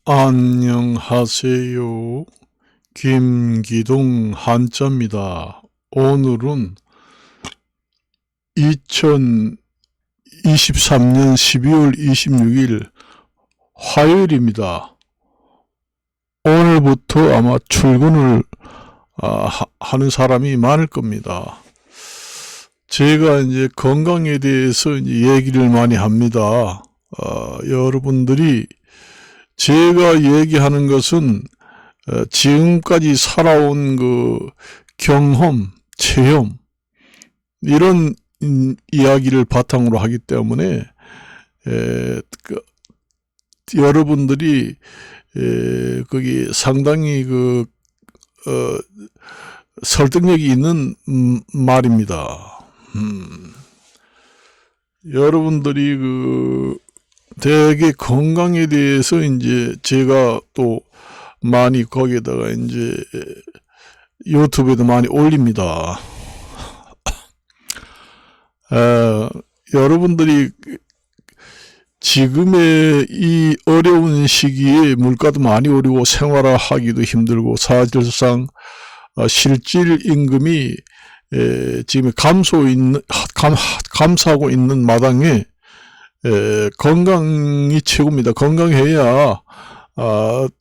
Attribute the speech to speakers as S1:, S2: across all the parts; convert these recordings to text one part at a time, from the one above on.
S1: 안녕하세요. 김기동 한자입니다. 오늘은 2023년 12월 26일 화요일입니다. 오늘부터 아마 출근을 하는 사람이 많을 겁니다. 제가 이제 건강에 대해서 이제 얘기를 많이 합니다. 여러분들이 제가 얘기하는 것은 지금까지 살아온 그 경험, 체험 이런 이야기를 바탕으로 하기 때문에 여러분들이 거기 상당히 설득력이 있는 말입니다. 여러분들이 되게 건강에 대해서 이제 제가 또 많이 거기에다가 이제 유튜브에도 많이 올립니다. 여러분들이 지금의 이 어려운 시기에 물가도 많이 오르고 생활하기도 힘들고 사실상 실질 임금이 지금 감소하고 있는 마당에 건강이 최고입니다. 건강해야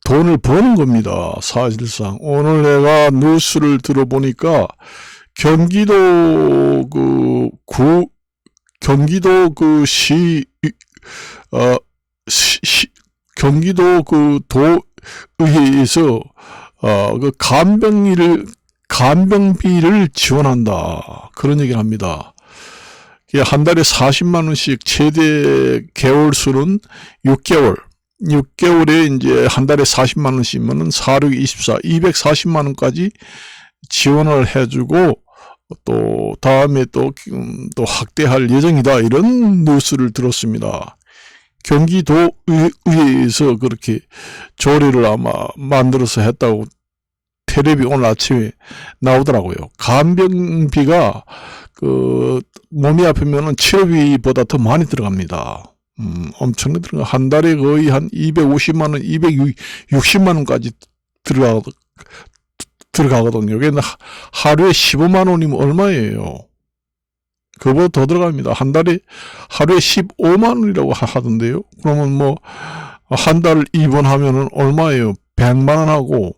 S1: 돈을 버는 겁니다. 사실상 오늘 내가 뉴스를 들어보니까 경기도 경기도 도의회에서 간병비를 지원한다 그런 얘기를 합니다. 한 달에 40만 원씩 최대 개월수는 6개월에 이제 한 달에 40만 원씩이면은 4624, 240만 원까지 지원을 해주고 또 다음에 또 확대할 예정이다 이런 뉴스를 들었습니다. 경기도의회에서 그렇게 조례를 아마 만들어서 했다고 텔레비 오늘 아침에 나오더라고요. 간병비가 몸이 아프면은 치료비보다 더 많이 들어갑니다. 엄청나게 들어가. 한 달에 거의 한 250만원, 260만원까지 들어가거든요. 이게 하루에 15만원이면 얼마예요? 그거보다 더 들어갑니다. 한 달에 하루에 15만원이라고 하던데요. 그러면 뭐, 한 달 입원하면은 얼마예요? 100만원하고,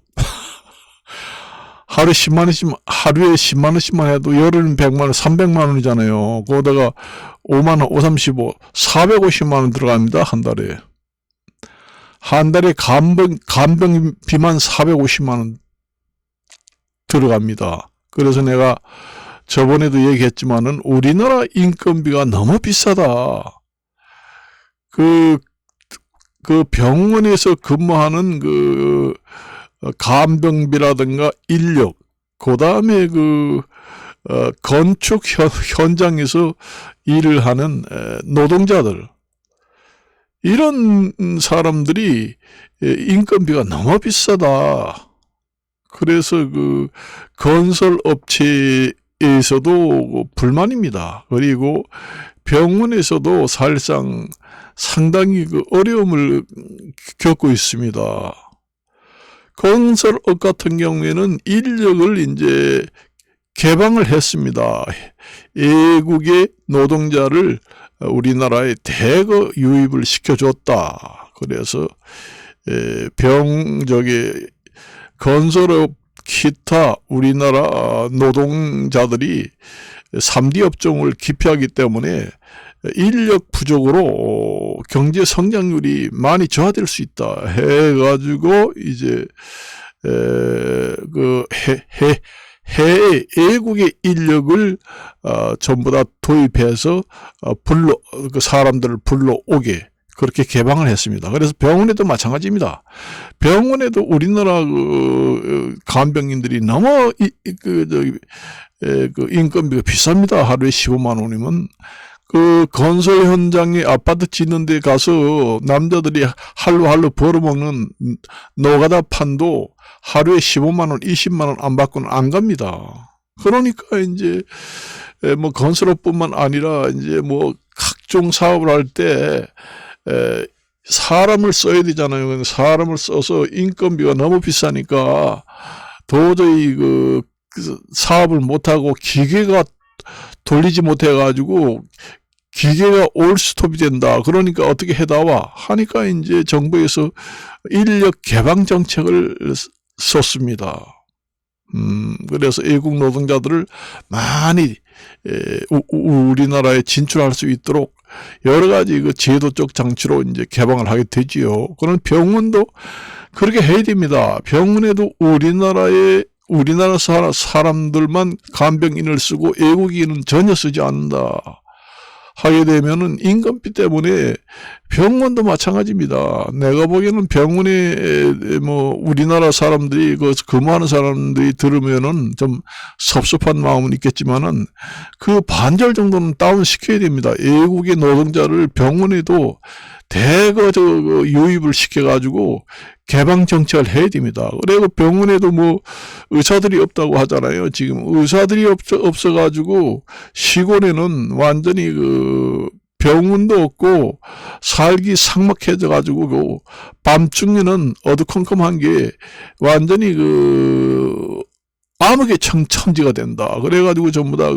S1: 하루에 10만원씩만 해도 열흘은 100만원, 300만원이잖아요. 거기다가 5만원, 5, 35, 450만원 들어갑니다. 한 달에. 한 달에 간병비만 450만원 들어갑니다. 그래서 내가 저번에도 얘기했지만은 우리나라 인건비가 너무 비싸다. 병원에서 근무하는 간병비라든가 인력, 그 다음에 건축 현장에서 일을 하는 노동자들, 이런 사람들이 인건비가 너무 비싸다. 그래서 건설 업체에서도 불만입니다. 그리고 병원에서도 사실상 상당히 어려움을 겪고 있습니다. 건설업 같은 경우에는 인력을 이제 개방을 했습니다. 외국의 노동자를 우리나라에 대거 유입을 시켜줬다. 그래서 건설업 기타 우리나라 노동자들이 3D 업종을 기피하기 때문에 인력 부족으로 경제 성장률이 많이 저하될 수 있다 해가지고 이제 해외 외국의 인력을 전부 다 도입해서 사람들을 불러오게 그렇게 개방을 했습니다. 그래서 병원에도 마찬가지입니다. 병원에도 우리나라 간병인들이 너무 인건비가 비쌉니다. 하루에 15만 원이면. 건설 현장에 아파트 짓는 데 가서 남자들이 할로 벌어먹는 노가다 판도 하루에 15만 원, 20만 원 안 받고는 안 갑니다. 그러니까 이제 뭐 건설업뿐만 아니라 이제 뭐 각종 사업을 할 때 사람을 써야 되잖아요. 사람을 써서 인건비가 너무 비싸니까 도저히 그 사업을 못하고 기계가 돌리지 못해가지고 기계가 올스톱이 된다. 그러니까 어떻게 해다와 하니까 이제 정부에서 인력 개방 정책을 썼습니다. 그래서 외국 노동자들을 많이 우리나라에 진출할 수 있도록 여러 가지 그 제도적 장치로 이제 개방을 하게 되지요. 그런 병원도 그렇게 해야 됩니다. 병원에도 우리나라 사람들만 간병인을 쓰고 외국인은 전혀 쓰지 않는다. 하게 되면은 인건비 때문에 병원도 마찬가지입니다. 내가 보기에는 병원에 뭐 우리나라 사람들이 그 근무하는 사람들이 들으면은 좀 섭섭한 마음은 있겠지만은 그 반절 정도는 다운 시켜야 됩니다. 외국의 노동자를 병원에도 대거 유입을 시켜가지고 개방 정책을 해야 됩니다. 그리고 병원에도 뭐 의사들이 없다고 하잖아요. 지금 의사들이 없어가지고 시골에는 완전히 그 병원도 없고 살기 삭막해져가지고 그 밤중에는 어두컴컴한 게 완전히 그 암흑의 천지가 된다. 그래가지고 전부 다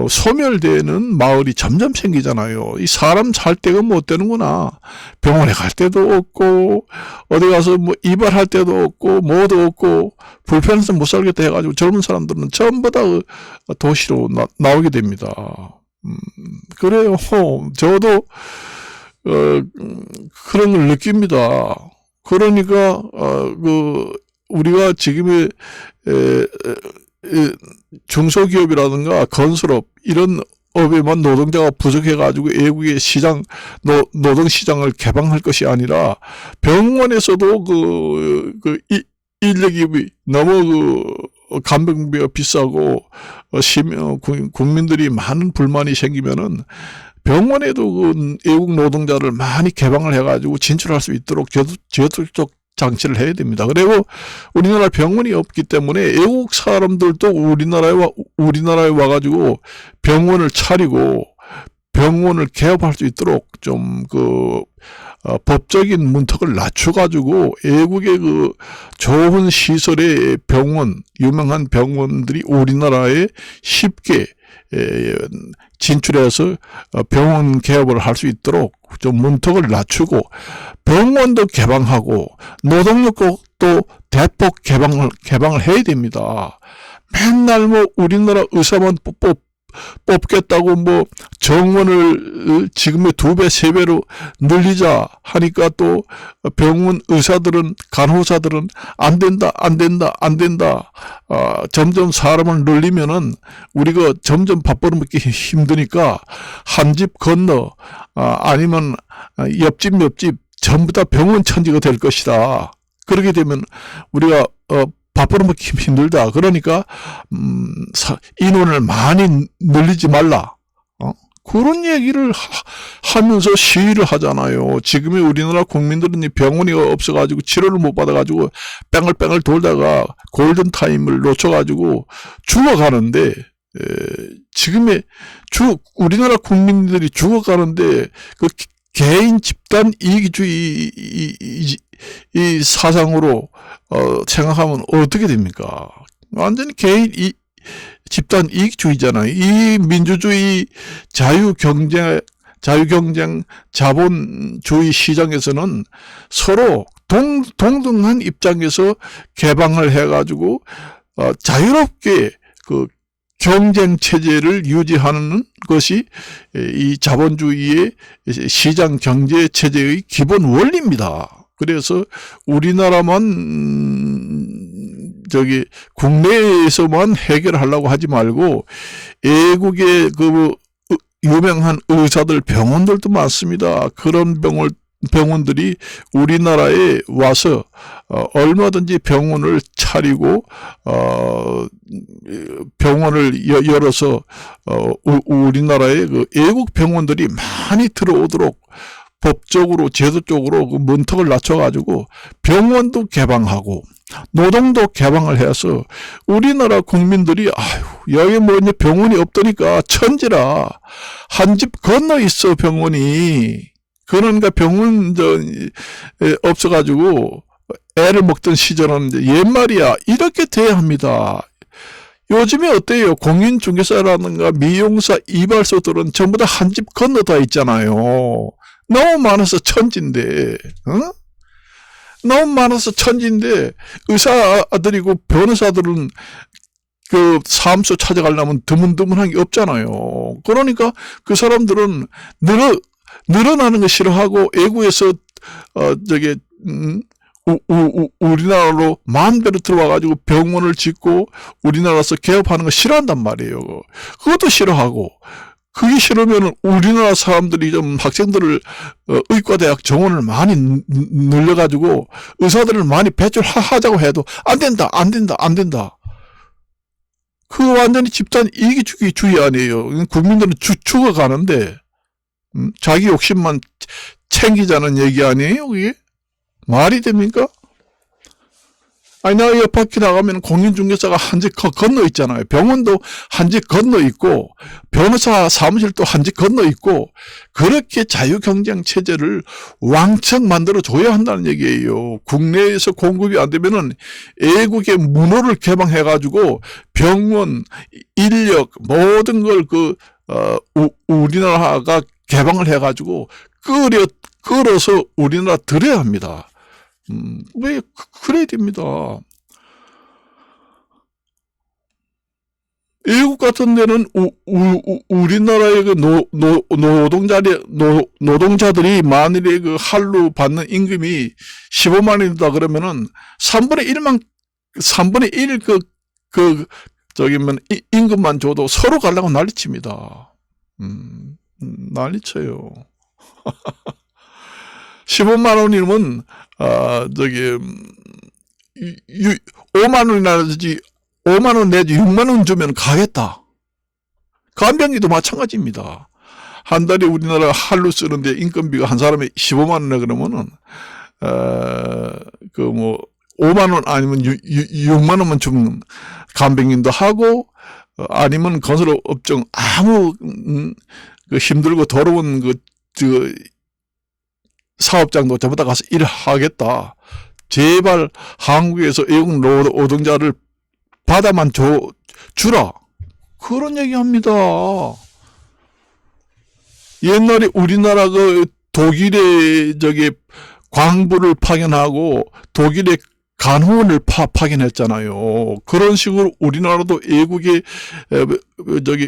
S1: 소멸되는 마을이 점점 생기잖아요. 이 사람 살 데가 못 되는구나. 병원에 갈 데도 없고, 어디 가서 뭐 이발할 데도 없고, 뭐도 없고, 불편해서 못 살겠다 해가지고 젊은 사람들은 전부 다 도시로 나오게 됩니다. 그래요. 저도, 그런 걸 느낍니다. 그러니까, 우리가 지금의, 중소기업이라든가 건설업 이런 업에만 노동자가 부족해가지고 외국의 노동시장을 개방할 것이 아니라 병원에서도 인력이 너무 간병비가 비싸고 국민들이 많은 불만이 생기면은 병원에도 외국 노동자를 많이 개방을 해가지고 진출할 수 있도록 제도적 장치를 해야 됩니다. 그리고 우리나라 병원이 없기 때문에 외국 사람들도 우리나라에 와가지고 병원을 차리고 병원을 개업할 수 있도록 좀 법적인 문턱을 낮춰가지고 외국의 좋은 시설의 병원, 유명한 병원들이 우리나라에 쉽게 진출해서 병원 개업을 할 수 있도록 좀 문턱을 낮추고 병원도 개방하고 노동력도 대폭 개방을 해야 됩니다. 맨날 뭐 우리나라 의사만 뽑겠다고 뭐 정원을 지금의 2배, 3배로 늘리자 하니까 또 병원 의사들은 간호사들은 안 된다. 점점 사람을 늘리면은 우리가 점점 밥벌어먹기 힘드니까 한 집 건너 아니면 옆집 전부 다 병원 천지가 될 것이다. 그렇게 되면 우리가 밥벌어먹기 힘들다. 그러니까 인원을 많이 늘리지 말라. 그런 얘기를 하면서 시위를 하잖아요. 지금의 우리나라 국민들은 병원이 없어가지고 치료를 못 받아가지고 뺑글뺑글 돌다가 골든타임을 놓쳐가지고 죽어가는데 지금의 우리나라 국민들이 죽어가는데 개인 집단 이익주의 이 사상으로 생각하면 어떻게 됩니까? 완전히 개인 집단 이익주의잖아요. 이 민주주의 자유경쟁 자본주의 시장에서는 서로 동등한 입장에서 개방을 해가지고 자유롭게 경쟁 체제를 유지하는 것이 이 자본주의의 시장 경제 체제의 기본 원리입니다. 그래서 우리나라만 국내에서만 해결하려고 하지 말고 외국의 유명한 의사들 병원들도 많습니다. 그런 병원들이 우리나라에 와서 얼마든지 병원을 차리고 병원을 열어서 우리나라에 외국 병원들이 많이 들어오도록 법적으로 제도적으로 문턱을 낮춰가지고 병원도 개방하고 노동도 개방을 해서 우리나라 국민들이 여기 뭐 이제 병원이 없다니까 천지라 한 집 건너 있어 병원이. 그러니까 병원 없어가지고 애를 먹던 시절은 이제 옛말이야 이렇게 돼야 합니다. 요즘에 어때요? 공인중개사라든가 미용사, 이발소들은 전부 다 한 집 건너 다 있잖아요. 너무 많아서 천지인데, 어? 너무 많아서 천지인데, 의사들이고 변호사들은 그 사무소 찾아가려면 드문드문한 게 없잖아요. 그러니까 그 사람들은 늘어나는 거 싫어하고, 외국에서, 우리나라로 마음대로 들어와가지고 병원을 짓고 우리나라에서 개업하는 거 싫어한단 말이에요. 그것도 싫어하고, 그게 싫으면 우리나라 사람들이 좀 학생들을 의과대학 정원을 많이 늘려가지고 의사들을 많이 배출하자고 해도 안 된다, 안 된다, 안 된다. 그 완전히 집단 이기주의 아니에요. 국민들은 죽어가는데 자기 욕심만 챙기자는 얘기 아니에요, 그게? 말이 됩니까? 아니, 나 옆 바퀴 나가면 공인중개사가 한 집 건너 있잖아요. 병원도 한 집 건너 있고, 변호사 사무실도 한 집 건너 있고, 그렇게 자유경쟁 체제를 왕창 만들어줘야 한다는 얘기예요. 국내에서 공급이 안 되면은 외국의 문호를 개방해가지고 병원, 인력, 모든 걸 우리나라가 개방을 해가지고 끌어서 우리나라 들여야 합니다. 왜 그래야 됩니다. 외국 같은 데는 우리나라의 그 노동자들이 만일에 그 할로 받는 임금이 15만 원이다 그러면은 3분의 1 임금만 줘도 서로 가려고 난리칩니다. 난리쳐요. 15만 원이면 5만 원이라든지 5만 원 내지 6만 원 주면 가겠다. 간병기도 마찬가지입니다. 한 달에 우리나라 할로 쓰는데 인건비가 한 사람에 15만 원이라 그러면은 5만 원 아니면 6만 원만 주면 간병인도 하고 아니면 건설업종 아무 힘들고 더러운 사업장도 전부 다 가서 일하겠다. 제발 한국에서 외국 노동자를 받아만 주라. 그런 얘기합니다. 옛날에 우리나라 독일에 광부를 파견하고 독일에 간호원을 파견했잖아요. 그런 식으로 우리나라도 외국의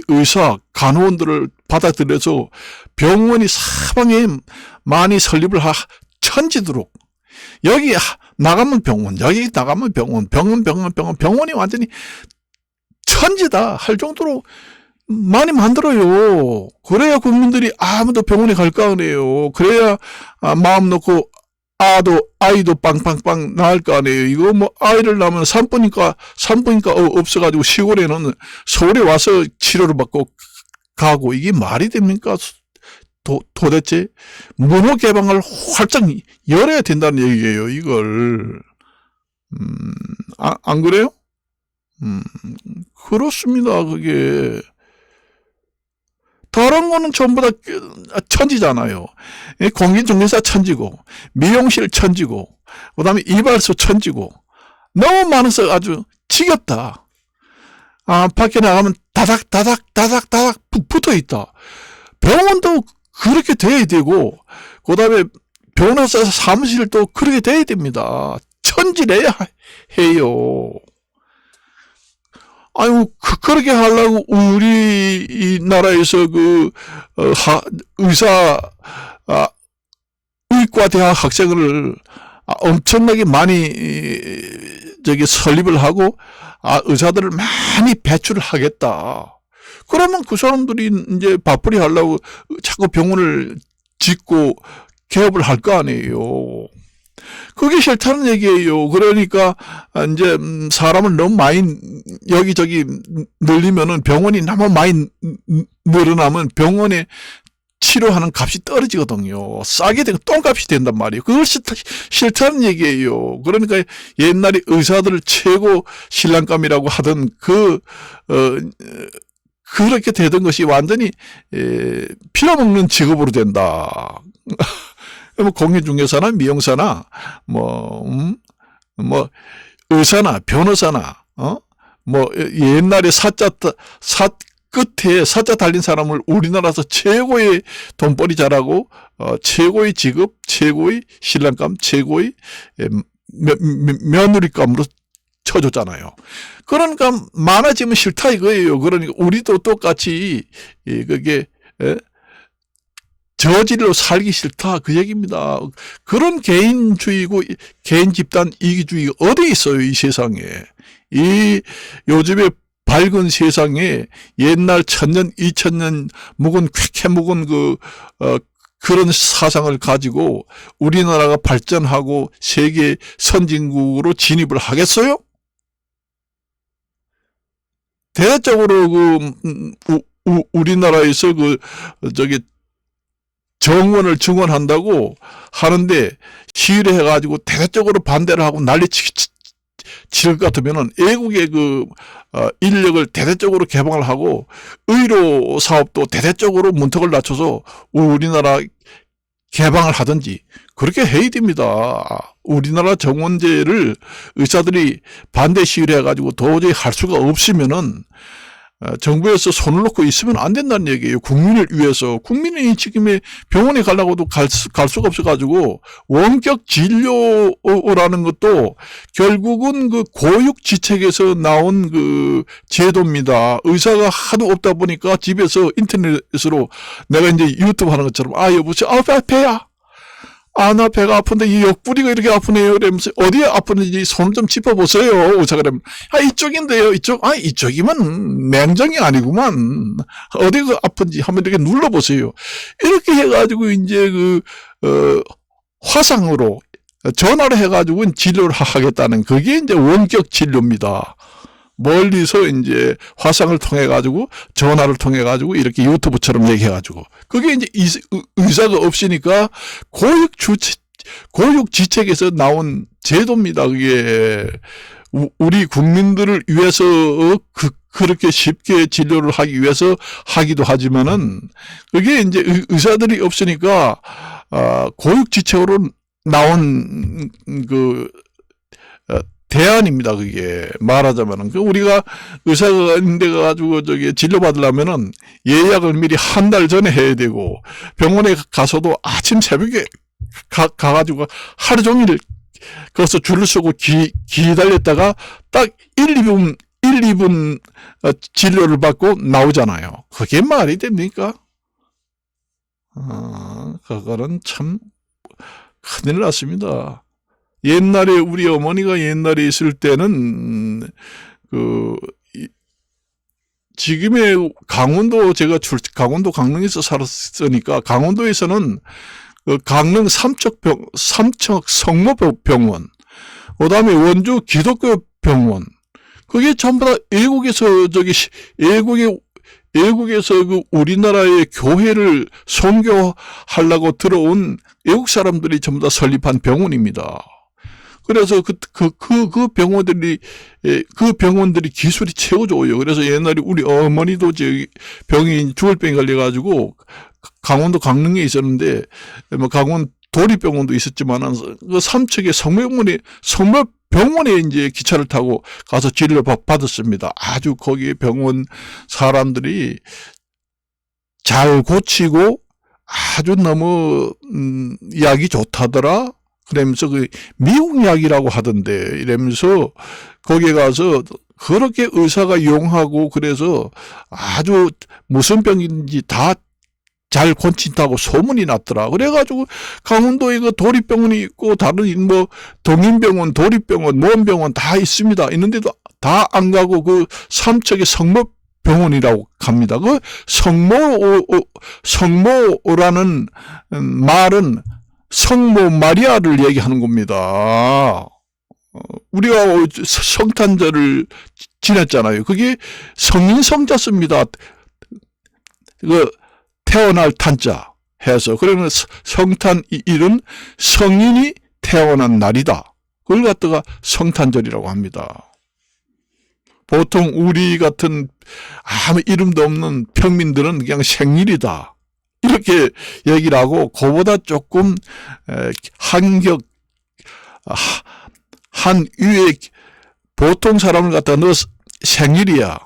S1: 의사, 간호원들을 받아들여서 병원이 사방에 많이 설립을 천지도록. 여기 나가면 병원, 여기 나가면 병원이 완전히 천지다 할 정도로 많이 만들어요. 그래야 국민들이 아무도 병원에 갈까 하네요. 그래야 마음 놓고 아이도 빵빵빵 나을 거 아니에요. 이거 아이를 낳으면 산부인과 없어가지고 시골에는 서울에 와서 치료를 받고 가고 이게 말이 됩니까? 도대체 문호 개방을 활짝 열어야 된다는 얘기예요, 이걸. 안 그래요? 그렇습니다, 그게. 다른 거는 전부 다 천지잖아요. 공인중개사 천지고, 미용실 천지고, 그 다음에 이발소 천지고, 너무 많아서 아주 지겹다. 밖에 나가면 다닥 붙어 있다. 병원도 그렇게 돼야 되고, 그 다음에 변호사 사무실도 그렇게 돼야 됩니다. 천지래야 해요. 아유, 그렇게 하려고 우리나라에서 의과대학 학생을 엄청나게 많이 설립을 하고, 의사들을 많이 배출을 하겠다. 그러면 그 사람들이 이제 밥벌이 하려고 자꾸 병원을 짓고 개업을 할 거 아니에요. 그게 싫다는 얘기예요. 그러니까 이제 사람을 너무 많이 여기저기 늘리면은 병원이 너무 많이 늘어나면 병원에 치료하는 값이 떨어지거든요. 싸게 되고 똥값이 된단 말이에요. 그걸 싫다는 얘기예요. 그러니까 옛날에 의사들을 최고 신랑감이라고 하던 그렇게 되던 것이 완전히 빌어먹는 직업으로 된다. 뭐 공인중개사나 미용사나 뭐 의사나 변호사나 뭐 옛날에 사자 끝에 사자 달린 사람을 우리나라에서 최고의 돈벌이 잘하고 최고의 직업, 최고의 신랑감, 최고의 며느리감으로 쳐줬잖아요. 그러니까 많아지면 싫다 이거예요. 그러니까 우리도 똑같이 그게 저질로 살기 싫다 그 얘기입니다. 그런 개인주의고 개인 집단 이기주의가 어디 있어요 이 세상에. 이 요즘에 밝은 세상에 옛날 1000년 2000년 묵은 쾌쾌 묵은 그런 사상을 가지고 우리나라가 발전하고 세계 선진국으로 진입을 하겠어요? 대대적으로 우리나라에서 정원을 증원한다고 하는데 시위를 해가지고 대대적으로 반대를 하고 난리칠 것 같으면은 애국의 인력을 대대적으로 개방을 하고 의료 사업도 대대적으로 문턱을 낮춰서 우리나라 개방을 하든지 그렇게 해야 됩니다. 우리나라 정원제를 의사들이 반대 시위를 해가지고 도저히 할 수가 없으면은 정부에서 손을 놓고 있으면 안 된다는 얘기예요. 국민을 위해서. 국민이 지금에 병원에 가려고도 갈 수가 없어가지고 원격 진료라는 것도 결국은 고육지책에서 나온 제도입니다. 의사가 하도 없다 보니까 집에서 인터넷으로 내가 이제 유튜브 하는 것처럼 여보세요. 배야. 나 배가 아픈데 이 옆구리가 이렇게 아프네요. 이러면서 어디에 아프는지 손을 좀 짚어보세요. 의사가 그러면 이쪽인데요. 이쪽이면 맹장이 아니구만. 어디가 아픈지 한번 이렇게 눌러보세요. 이렇게 해가지고 이제 화상으로 전화를 해가지고 진료를 하겠다는 그게 이제 원격 진료입니다. 멀리서 이제 화상을 통해 가지고 전화를 통해 가지고 이렇게 유튜브처럼 얘기해 가지고 그게 이제 의사가 없으니까 고육지책에서 나온 제도입니다. 그게 우리 국민들을 위해서 그렇게 쉽게 진료를 하기 위해서 하기도 하지만은 그게 이제 의사들이 없으니까 고육지책으로 나온 대안입니다. 그게 말하자면은 우리가 의사가 있는데 가지고 진료받으려면은 예약을 미리 한 달 전에 해야 되고 병원에 가서도 아침 새벽에 가가지고 하루 종일 거기서 줄을 서고 기다렸다가 딱 1-2분 진료를 받고 나오잖아요. 그게 말이 됩니까? 그거는 참 큰일 났습니다. 옛날에 우리 어머니가 옛날에 있을 때는 지금의 강원도 제가 강원도 강릉에서 살았으니까 강원도에서는 강릉 삼척 성모병원 그다음에 원주 기독교 병원 그게 전부 다 외국에서 우리나라의 교회를 선교하려고 들어온 외국 사람들이 전부 다 설립한 병원입니다. 그래서 그 병원들이 기술이 최고 좋아요. 그래서 옛날에 우리 어머니도 죽을 병이 걸려가지고 강원도 강릉에 있었는데, 강원 도립병원도 있었지만은, 삼척의 성모병원에 이제 기차를 타고 가서 진료를 받았습니다. 아주 거기 병원 사람들이 잘 고치고 아주 너무, 약이 좋다더라? 그러면서 미국 약이라고 하던데 이러면서 거기에 가서 그렇게 의사가 용하고 그래서 아주 무슨 병인지 다 잘 고친다고 소문이 났더라. 그래가지고 강원도에 도립병원이 있고 다른 동인병원, 도립병원, 모원병원 다 있습니다. 있는데도 다 안 가고 삼척의 성모병원이라고 갑니다. 성모라는 말은 성모 마리아를 얘기하는 겁니다. 우리가 성탄절을 지냈잖아요. 그게 성인 성자습니다. 태어날 탄자 해서 그러면 성탄 일은 성인이 태어난 날이다. 그걸 갖다가 성탄절이라고 합니다. 보통 우리 같은 아무 이름도 없는 평민들은 그냥 생일이다. 이렇게 얘기를 하고, 그보다 조금 한 위에 보통 사람을 갖다 너 생일이야.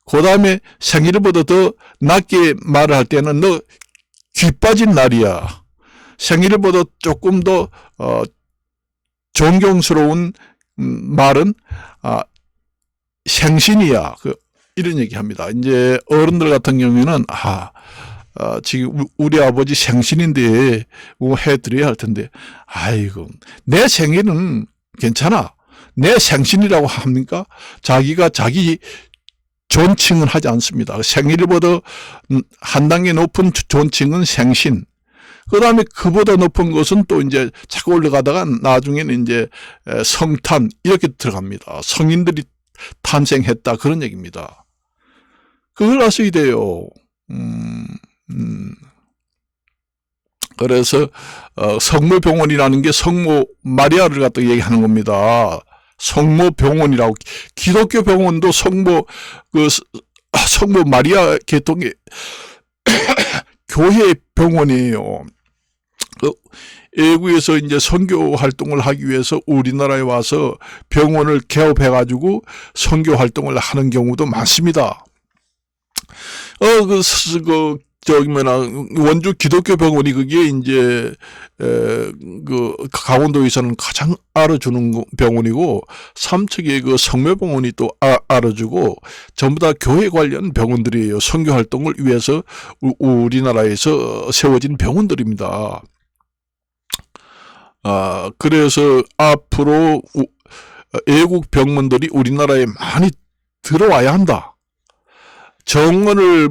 S1: 그 다음에 생일보다 더 낮게 말을 할 때는 너 귀 빠진 날이야. 생일보다 조금 더 존경스러운 말은 생신이야. 이런 얘기합니다. 이제 어른들 같은 경우에는 지금 우리 아버지 생신인데 뭐 해드려야 할 텐데, 아이고 내 생일은 괜찮아. 내 생신이라고 합니까? 자기가 자기 존칭은 하지 않습니다. 생일보다 한 단계 높은 존칭은 생신. 그 다음에 그보다 높은 것은 또 이제 자꾸 올라가다가 나중에는 이제 성탄 이렇게 들어갑니다. 성인들이 탄생했다 그런 얘기입니다. 그걸 아셔야 돼요. 그래서 성모병원이라는 게 성모 마리아를 갖다 얘기하는 겁니다. 성모병원이라고. 기독교 병원도 성모 마리아 계통의 교회 병원이에요. 외국에서 이제 선교 활동을 하기 위해서 우리나라에 와서 병원을 개업해가지고 선교 활동을 하는 경우도 많습니다. 원주 기독교 병원이 그게 이제, 강원도에서는 가장 알아주는 병원이고, 삼척의 성묘병원이 또 알아주고, 전부 다 교회 관련 병원들이에요. 선교 활동을 위해서 우리나라에서 세워진 병원들입니다. 그래서 앞으로 외국 병원들이 우리나라에 많이 들어와야 한다. 정원을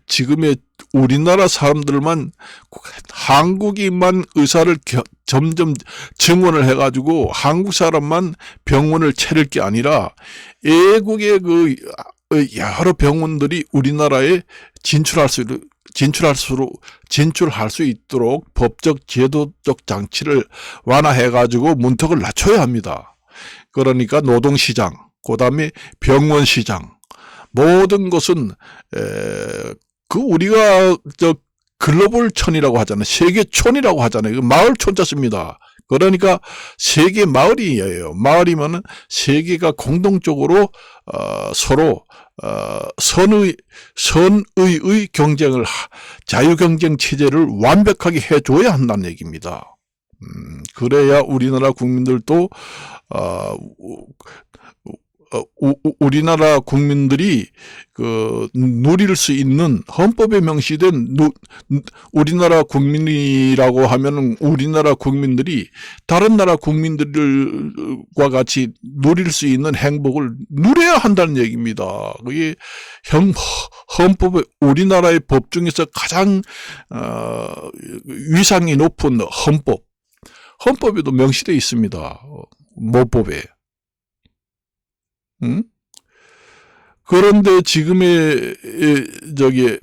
S1: 지금의 우리나라 사람들만 한국인만 의사를 점점 증원을 해가지고 한국 사람만 병원을 차릴 게 아니라 외국의 여러 병원들이 우리나라에 진출할 수 있도록 법적 제도적 장치를 완화해가지고 문턱을 낮춰야 합니다. 그러니까 노동시장, 그 다음에 병원시장, 모든 것은 우리가 글로벌촌이라고 하잖아요. 세계촌이라고 하잖아요. 마을촌자 씁니다. 그러니까 세계 마을이에요. 마을이면은 세계가 공동적으로 서로 선의의 경쟁을 자유경쟁 체제를 완벽하게 해줘야 한다는 얘기입니다. 그래야 우리나라 국민들도 우리나라 국민들이 누릴 수 있는 헌법에 명시된 우리나라 국민이라고 하면은 우리나라 국민들이 다른 나라 국민들과 같이 누릴 수 있는 행복을 누려야 한다는 얘기입니다. 그게 헌법에 우리나라의 법 중에서 가장 위상이 높은 헌법에도 명시되어 있습니다. 모법에. 그런데 지금의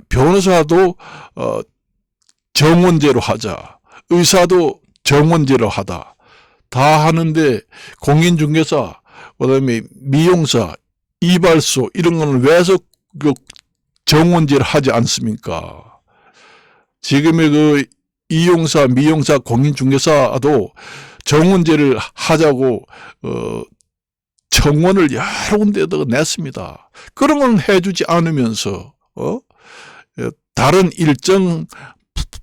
S1: 변호사도 정원제로 하자, 의사도 정원제로 하다 다 하는데 공인중개사, 그다음에 미용사, 이발소 이런 거는 왜 정원제를 하지 않습니까? 지금의 이용사, 미용사, 공인중개사도 정원제를 하자고 청원을 여러 군데다가 냈습니다. 그런 건 해주지 않으면서 다른 일정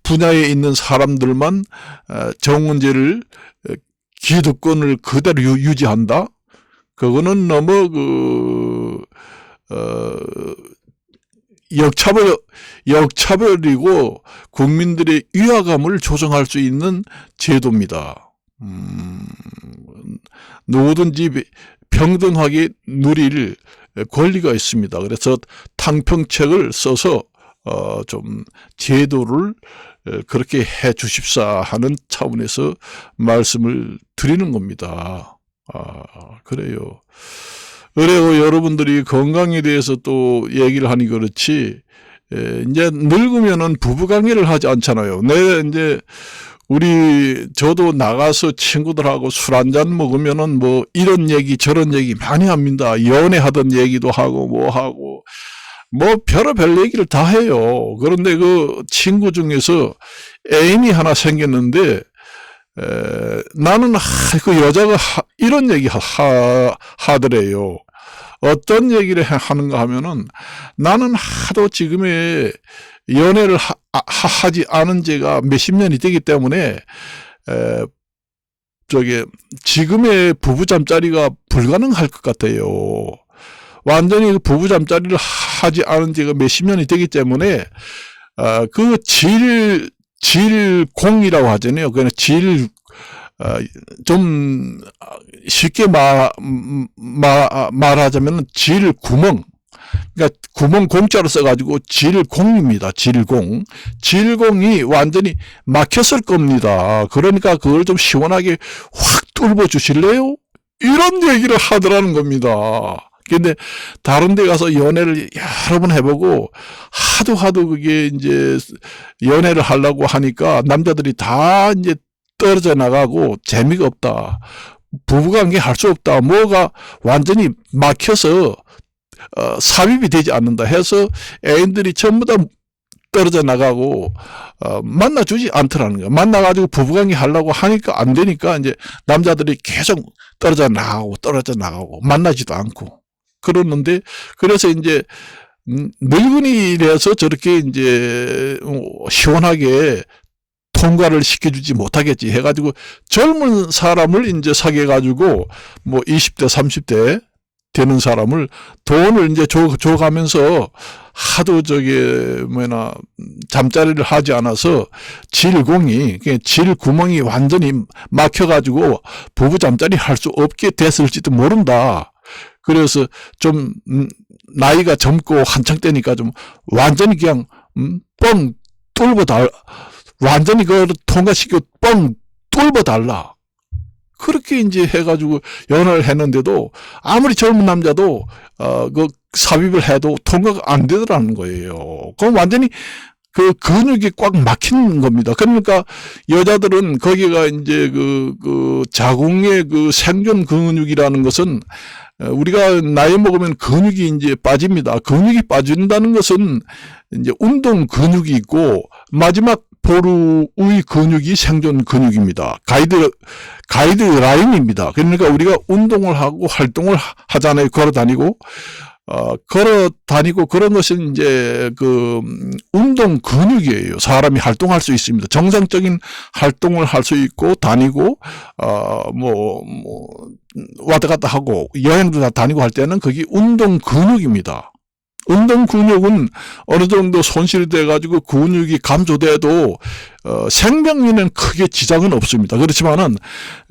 S1: 분야에 있는 사람들만 정원제를 기득권을 그대로 유지한다? 그거는 너무 역차별이고 국민들의 위화감을 조성할 수 있는 제도입니다. 누구든지 평등하게 누릴 권리가 있습니다. 그래서 탕평책을 써서 좀 제도를 그렇게 해 주십사 하는 차원에서 말씀을 드리는 겁니다. 그래요. 그리고 여러분들이 건강에 대해서 또 얘기를 하니 그렇지, 이제 늙으면은 부부 관계를 하지 않잖아요. 저도 나가서 친구들하고 술 한잔 먹으면은 이런 얘기 저런 얘기 많이 합니다. 연애하던 얘기도 하고 뭐 별의별 얘기를 다 해요. 그런데 그 친구 중에서 애인이 하나 생겼는데 나는 그 여자가 이런 얘기 하더래요. 어떤 얘기를 하는가 하면은 나는 하도 지금의 연애를 하지 않은 지가 몇십 년이 되기 때문에 지금의 부부 잠자리가 불가능할 것 같아요. 완전히 부부 잠자리를 하지 않은 지가 몇십 년이 되기 때문에 그 질공이라고 하잖아요. 그냥 좀 쉽게 말하자면 질구멍. 그러니까 구멍 공짜로 써가지고 질공입니다. 질공. 질공이 완전히 막혔을 겁니다. 그러니까 그걸 좀 시원하게 확 뚫어 주실래요? 이런 얘기를 하더라는 겁니다. 근데 다른 데 가서 연애를 여러 번 해보고 하도 그게 이제 연애를 하려고 하니까 남자들이 다 이제 떨어져 나가고 재미가 없다. 부부관계 할 수 없다. 뭐가 완전히 막혀서 삽입이 되지 않는다 해서 애인들이 전부 다 떨어져 나가고 만나주지 않더라는 거예요. 만나가지고 부부관계 하려고 하니까 안 되니까 이제 남자들이 계속 떨어져 나가고 만나지도 않고 그러는데 그래서 이제 늙은이라서 저렇게 이제 시원하게 통과를 시켜주지 못하겠지 해가지고 젊은 사람을 이제 사귀어가지고 뭐 20대 30대 되는 사람을 돈을 이제 줘가면서 하도 잠자리를 하지 않아서 질구멍이 완전히 막혀가지고 부부 잠자리 할 수 없게 됐을지도 모른다. 그래서 좀 나이가 젊고 한창 때니까 좀 완전히 그냥 뻥 뚫고 완전히 그걸 통과시켜 뻥 뚫어 달라. 그렇게 이제 해가지고 연애를 했는데도 아무리 젊은 남자도 그 삽입을 해도 통과가 안 되더라는 거예요. 그럼 완전히 그 근육이 꽉 막힌 겁니다. 그러니까 여자들은 거기가 이제 그 자궁의 그 생존 근육이라는 것은 우리가 나이 먹으면 근육이 이제 빠집니다. 근육이 빠진다는 것은 이제 운동 근육이 있고 마지막 보루의 근육이 생존 근육입니다. 가이드라인입니다. 그러니까 우리가 운동을 하고 활동을 하잖아요. 걸어 다니고 그런 것은 이제 그 운동 근육이에요. 사람이 활동할 수 있습니다. 정상적인 활동을 할 수 있고 다니고 왔다 갔다 하고 여행도 다 다니고 할 때는 그게 운동 근육입니다. 운동 근육은 어느 정도 손실돼 가지고 근육이 감소돼도 생명에는 크게 지장은 없습니다. 그렇지만은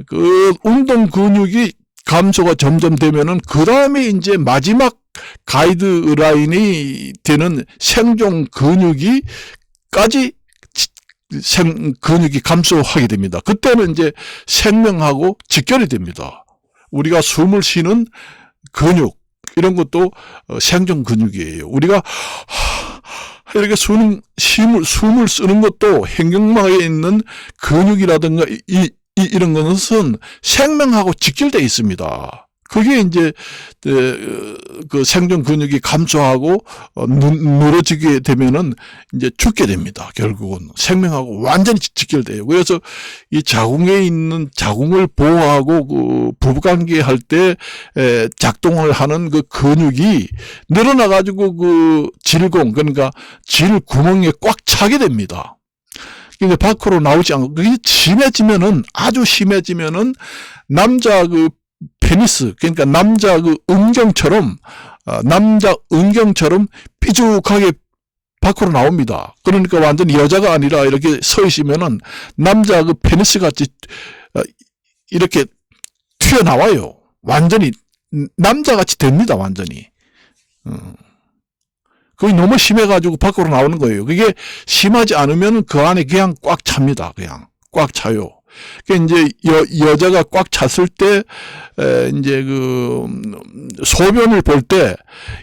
S1: 그 운동 근육이 감소가 점점 되면은 그 다음에 이제 마지막 가이드라인이 되는 생존 근육이 감소하게 됩니다. 그때는 이제 생명하고 직결이 됩니다. 우리가 숨을 쉬는 근육 이런 것도 생존 근육이에요. 우리가 이렇게 숨을 쓰는 것도 횡격막에 있는 근육이라든가 이런 것은 생명하고 직결되어 있습니다. 그게 이제 그 생존 근육이 감소하고 늘어지게 되면은 이제 죽게 됩니다. 결국은 생명하고 완전히 직결돼요. 그래서 이 자궁에 있는 자궁을 보호하고 그 부부관계 할 때 작동을 하는 그 근육이 늘어나 가지고 그 질공 그러니까 질구멍에 꽉 차게 됩니다. 근데 밖으로 나오지 않고 그게 아주 심해지면은 남자 그 페니스 그러니까 남자 그 음경처럼 삐죽하게 밖으로 나옵니다. 그러니까 완전히 여자가 아니라 이렇게 서 있으면은 남자 그 페니스 같이 이렇게 튀어나와요. 완전히 남자같이 됩니다. 완전히. 그게 너무 심해가지고 밖으로 나오는 거예요. 그게 심하지 않으면 그 안에 그냥 꽉 찹니다. 그냥 꽉 차요. 그러니까 이제 여자가 꽉 찼을 때 이제 그 소변을 볼 때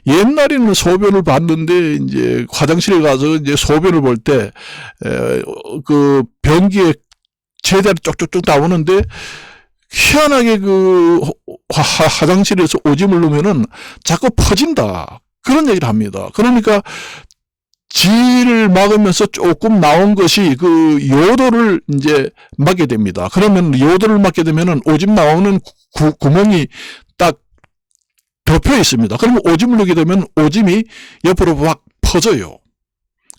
S1: 옛날에는 소변을 봤는데 이제 화장실에 가서 이제 소변을 볼 때 그 변기에 제자리 쪽쪽쪽 나오는데 희한하게 그 화장실에서 오줌을 넣으면은 자꾸 퍼진다. 그런 얘기를 합니다. 그러니까 지를 막으면서 조금 나온 것이 그 요도를 이제 막게 됩니다. 그러면 요도를 막게 되면은 오줌 나오는 구멍이 딱 덮여 있습니다. 그러면 오줌을 넣게 되면 오줌이 옆으로 막 퍼져요.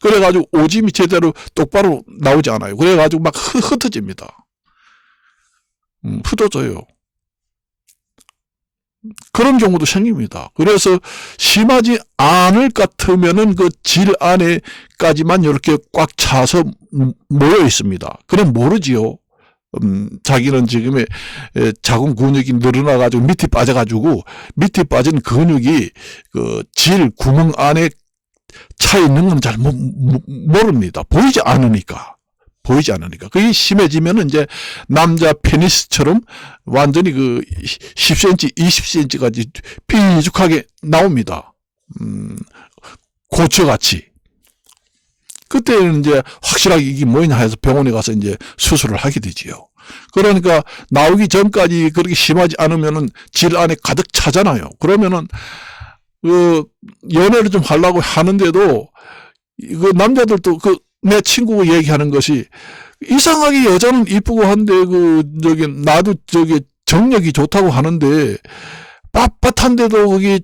S1: 그래가지고 오줌이 제대로 똑바로 나오지 않아요. 그래가지고 막 흩어집니다. 흩어져요. 그런 경우도 생깁니다. 그래서 심하지 않을 것 같으면은 그 질 안에까지만 이렇게 꽉 차서 모여 있습니다. 그럼 모르지요. 자기는 지금의 자궁 근육이 늘어나가지고 밑에 빠져가지고 밑에 빠진 근육이 그 질 구멍 안에 차 있는 건 잘 모릅니다. 보이지 않으니까. 그게 심해지면은 이제 남자 페니스처럼 완전히 그 10cm, 20cm까지 삐죽하게 나옵니다. 고추같이. 그때는 이제 확실하게 이게 뭐냐 해서 병원에 가서 이제 수술을 하게 되지요. 그러니까 나오기 전까지 그렇게 심하지 않으면은 질 안에 가득 차잖아요. 그러면은 그 연애를 좀 하려고 하는데도 그 남자들도 내 친구가 얘기하는 것이 이상하게 여자는 이쁘고 한데 나도 정력이 좋다고 하는데 빳빳한데도 그게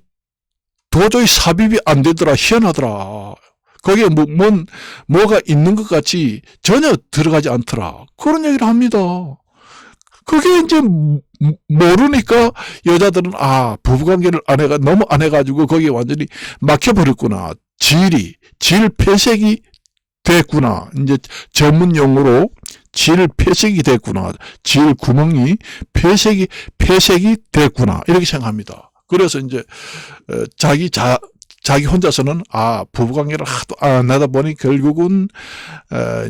S1: 도저히 삽입이 안 되더라. 희한하더라. 거기에 뭐가 있는 것 같이 전혀 들어가지 않더라. 그런 얘기를 합니다. 그게 이제 모르니까 여자들은 부부관계를 너무 안 해가지고 거기에 완전히 막혀버렸구나. 질 폐색이 됐구나. 이제 전문 용어로 질 폐색이 됐구나. 질 구멍이 폐색이 됐구나. 이렇게 생각합니다. 그래서 이제 자기 혼자서는 부부관계를 하도 안 하다 보니 결국은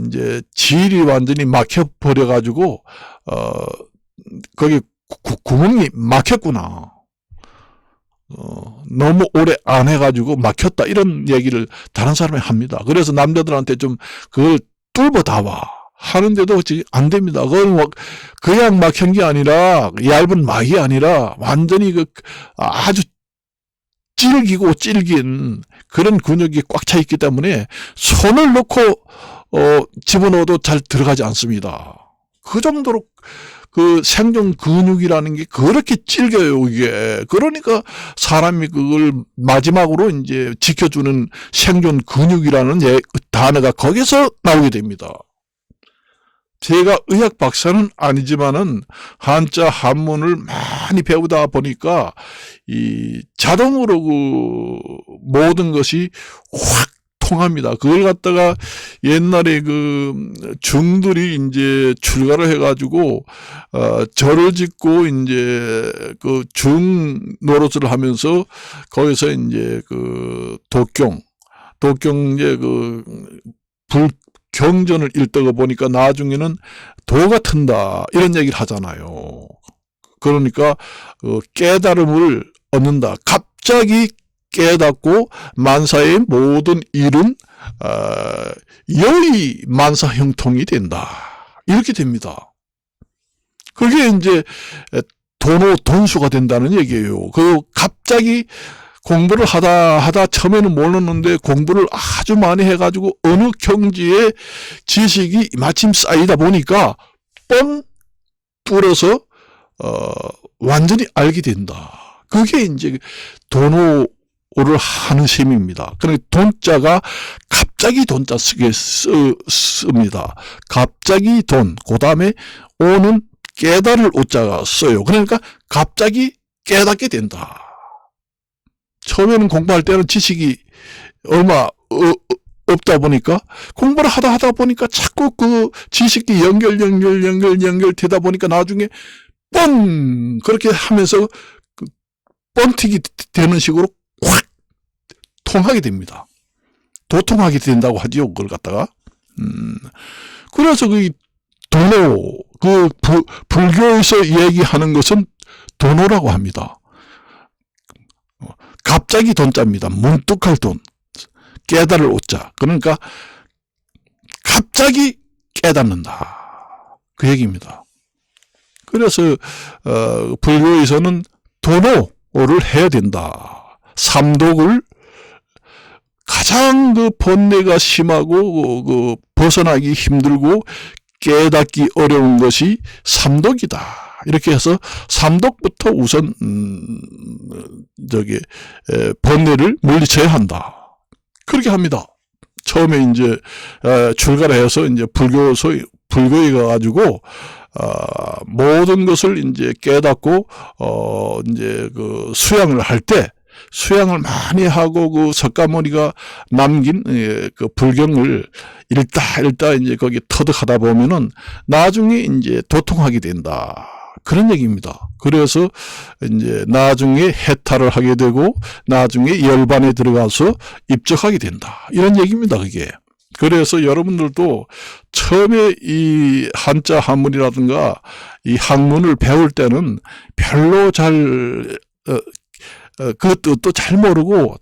S1: 이제 질이 완전히 막혀버려 가지고 거기 구멍이 막혔구나. 너무 오래 안 해가지고 막혔다. 이런 얘기를 다른 사람이 합니다. 그래서 남자들한테 좀 그걸 뚫어다와 하는데도 안 됩니다. 그건 그냥 막힌 게 아니라 얇은 막이 아니라 완전히 아주 질긴 그런 근육이 꽉 차 있기 때문에 손을 놓고 집어넣어도 잘 들어가지 않습니다. 그 정도로 그 생존 근육이라는 게 그렇게 질겨요, 이게. 그러니까 사람이 그걸 마지막으로 이제 지켜주는 생존 근육이라는 단어가 거기서 나오게 됩니다. 제가 의학 박사는 아니지만은 한자 한문을 많이 배우다 보니까 이 자동으로 모든 것이 확 통합니다. 그걸 갖다가 옛날에 중들이 이제 출가를 해가지고 절을 짓고 이제 중 노릇을 하면서 거기서 이제 독경 이제 경전을 읽다가 보니까 나중에는 도가 튼다 이런 얘기를 하잖아요. 그러니까 깨달음을 얻는다. 갑자기 깨닫고 만사의 모든 일은 여의 만사형통이 된다. 이렇게 됩니다. 그게 이제 돈수가 된다는 얘기예요. 갑자기 공부를 하다 처음에는 몰랐는데 공부를 아주 많이 해가지고 어느 경지에 지식이 마침 쌓이다 보니까 뻥 뚫어서 완전히 알게 된다. 그게 이제 돈호를 하는 셈입니다. 그러니까 돈자가 갑자기 돈자 씁니다. 갑자기 돈, 그 다음에 오는 깨달을 오자가 써요. 그러니까 갑자기 깨닫게 된다. 처음에는 공부할 때는 지식이 얼마 없다 보니까 공부를 하다 보니까 자꾸 지식이 연결되다 보니까 나중에 뻥 그렇게 하면서 뻥튀기 되는 식으로 확 통하게 됩니다. 도통하게 된다고 하지요. 그걸 갖다가. 그래서 도노, 불교에서 얘기하는 것은 도노라고 합니다. 갑자기 돈자입니다. 문득할 돈. 깨달을 오자. 그러니까 갑자기 깨닫는다. 그 얘기입니다. 그래서 불교에서는 도노를 해야 된다. 삼독을 가장 그 번뇌가 심하고 그 벗어나기 힘들고 깨닫기 어려운 것이 삼독이다. 이렇게 해서 삼독부터 우선 번뇌를 물리쳐야 한다. 그렇게 합니다. 처음에 이제 출가를 해서 이제 불교에 가가지고 모든 것을 이제 깨닫고 이제 그 수양을 할 때 수양을 많이 하고 그 석가모니가 남긴 그 불경을 읽다 이제 거기 터득하다 보면은 나중에 이제 도통하게 된다. 그런 얘기입니다. 그래서 이제 나중에 해탈을 하게 되고 나중에 열반에 들어가서 입적하게 된다. 이런 얘기입니다, 그게. 그래서 여러분들도 처음에 이 한자 한문이라든가 이 학문을 배울 때는 별로 그 뜻도 잘 모르고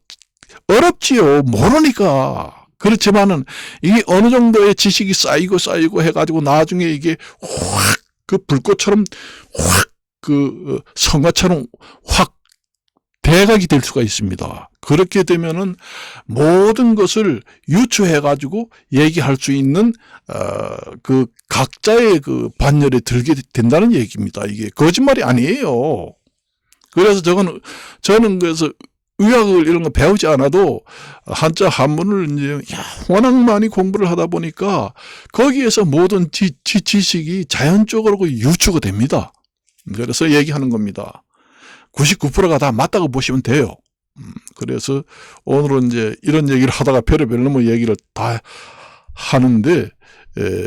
S1: 어렵지요. 모르니까. 그렇지만은 이게 어느 정도의 지식이 쌓이고 해가지고 나중에 이게 확 그 불꽃처럼 확 그 성화처럼 확 대각이 될 수가 있습니다. 그렇게 되면은 모든 것을 유추해가지고 얘기할 수 있는 그 각자의 그 반열에 들게 된다는 얘기입니다. 이게 거짓말이 아니에요. 그래서 저는 그래서 의학을 이런 거 배우지 않아도 한자 한문을 이제 워낙 많이 공부를 하다 보니까 거기에서 모든 지식이 자연적으로 유추가 됩니다. 그래서 얘기하는 겁니다. 99%가 다 맞다고 보시면 돼요. 그래서 오늘은 이제 이런 얘기를 하다가 별의별 놈의 얘기를 다 하는데,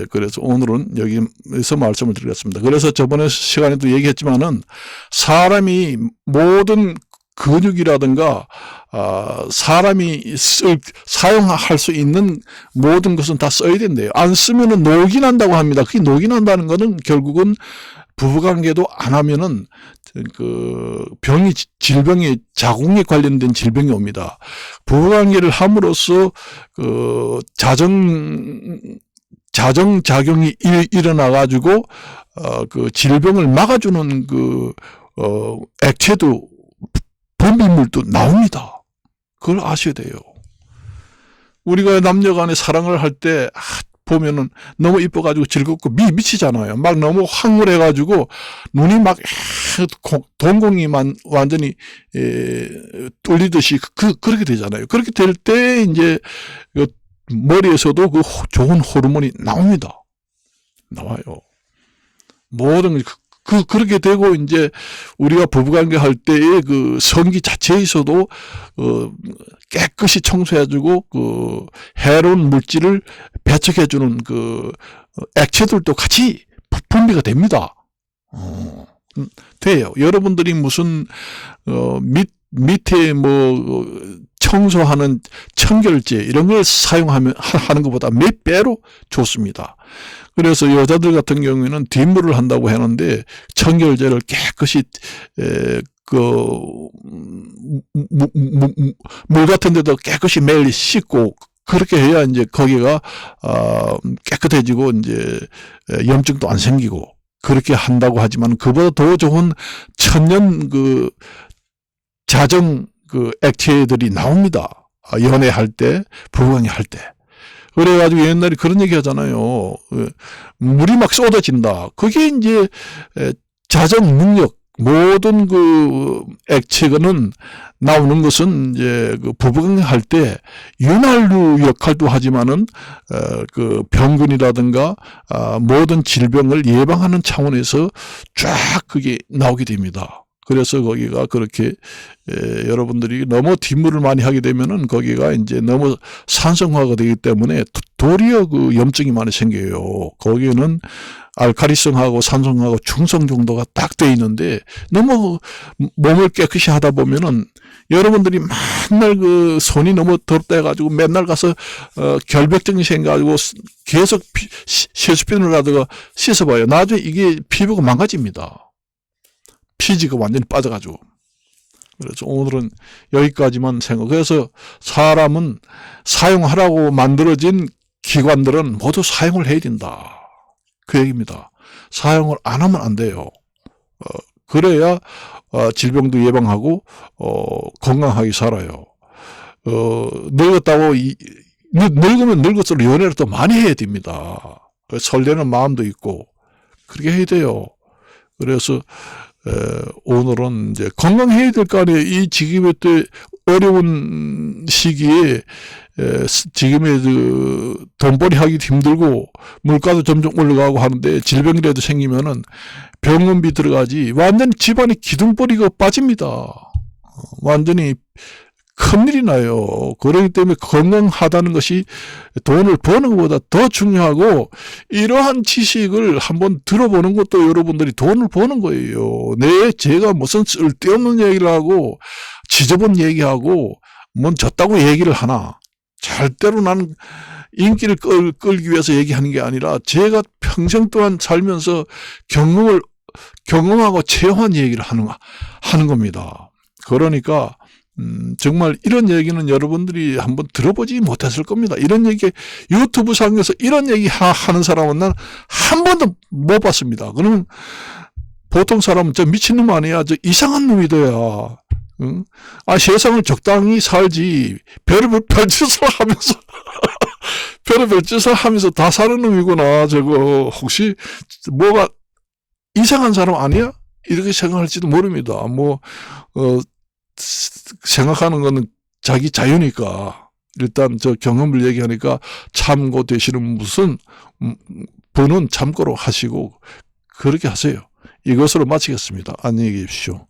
S1: 그래서 오늘은 여기서 말씀을 드리겠습니다. 그래서 저번에 시간에도 얘기했지만은 사람이 모든 근육이라든가 사람이 사용할 수 있는 모든 것은 다 써야 된대요. 안 쓰면은 녹이 난다고 합니다. 그게 녹이 난다는 거는 결국은 부부관계도 안 하면은 그 질병이 자궁에 관련된 질병이 옵니다. 부부관계를 함으로써 그 자정작용이 일어나 가지고 그 질병을 막아주는 그 액체도 분비물도 나옵니다. 그걸 아셔야 돼요. 우리가 남녀간에 사랑을 할 때 보면은 너무 이뻐가지고 즐겁고 미치잖아요. 막 너무 황홀해가지고 눈이 막 동공이 완전히 뚫리듯이 그렇게 되잖아요. 그렇게 될 때 이제 머리에서도 그 좋은 호르몬이 나옵니다. 나와요. 모든 그렇게 되고 이제 우리가 부부관계 할 때의 그 성기 자체에서도 깨끗이 청소해주고 그 해로운 물질을 배척해주는 그 액체들도 같이 분비가 됩니다. 돼요. 여러분들이 무슨 밑에 뭐 청소하는 청결제 이런 걸 하는 것보다 몇 배로 좋습니다. 그래서 여자들 같은 경우에는 뒷물을 한다고 하는데 청결제를 깨끗이 물 같은 데도 깨끗이 매일 씻고 그렇게 해야 이제 거기가 깨끗해지고 이제 염증도 안 생기고 그렇게 한다고 하지만 그보다 더 좋은 천연 그 자정 그 액체들이 나옵니다. 연애할 때, 부부관계 할 때. 그래가지고 옛날에 그런 얘기 하잖아요. 물이 막 쏟아진다. 그게 이제 자정 능력, 모든 그 액체는 나오는 것은 이제 그 부부관계 할 때 윤활유 역할도 하지만은 그 병균이라든가 모든 질병을 예방하는 차원에서 쫙 그게 나오게 됩니다. 그래서 거기가 그렇게 여러분들이 너무 뒷물을 많이 하게 되면은 거기가 이제 너무 산성화가 되기 때문에 도리어 그 염증이 많이 생겨요. 거기는 알칼리성하고 산성하고 중성 정도가 딱 돼 있는데 너무 몸을 깨끗이 하다 보면은 여러분들이 맨날 그 손이 너무 더럽다 해가지고 맨날 가서 결벽증이 생겨가지고 계속 세수편을 가다가 씻어봐요. 나중에 이게 피부가 망가집니다. 피지가 완전히 빠져가지고. 그래서 오늘은 여기까지만 그래서 사람은 사용하라고 만들어진 기관들은 모두 사용을 해야 된다. 그 얘기입니다. 사용을 안 하면 안 돼요. 그래야 질병도 예방하고 건강하게 살아요. 늙었다고, 늙으면 늙을수록 연애를 또 많이 해야 됩니다. 설레는 마음도 있고, 그렇게 해야 돼요. 그래서, 오늘은 이제 건강해야 될 거 아니에요. 이 지금의 때 어려운 시기에, 지금의 돈벌이 하기 힘들고, 물가도 점점 올라가고 하는데, 질병이라도 생기면은 병원비 들어가지, 완전히 집안에 기둥뿌리가 빠집니다. 완전히 큰일이 나요. 그렇기 때문에 건강하다는 것이 돈을 버는 것보다 더 중요하고, 이러한 지식을 한번 들어보는 것도 여러분들이 돈을 버는 거예요. 제가 무슨 쓸데없는 얘기를 하고 지저분 얘기하고 뭔 졌다고 얘기를 하나. 절대로 나는 인기를 끌기 위해서 얘기하는 게 아니라 제가 평생 동안 살면서 경험하고 체험한 얘기를 하는 겁니다. 그러니까 정말 이런 얘기는 여러분들이 한번 들어보지 못했을 겁니다. 이런 얘기, 유튜브 상에서 이런 얘기 하는 사람은 난 한 번도 못 봤습니다. 그러면 보통 사람은 저 미친놈 아니야, 저 이상한 놈이더야. 응? 세상을 적당히 살지, 별의별 짓을 하면서, 별의별 짓을 하면서 다 사는 놈이구나. 저거, 혹시 뭐가 이상한 사람 아니야? 이렇게 생각할지도 모릅니다. 생각하는 거는 자기 자유니까. 일단 저 경험을 얘기하니까 참고되시는 무슨 분은 참고로 하시고 그렇게 하세요. 이것으로 마치겠습니다. 안녕히 계십시오.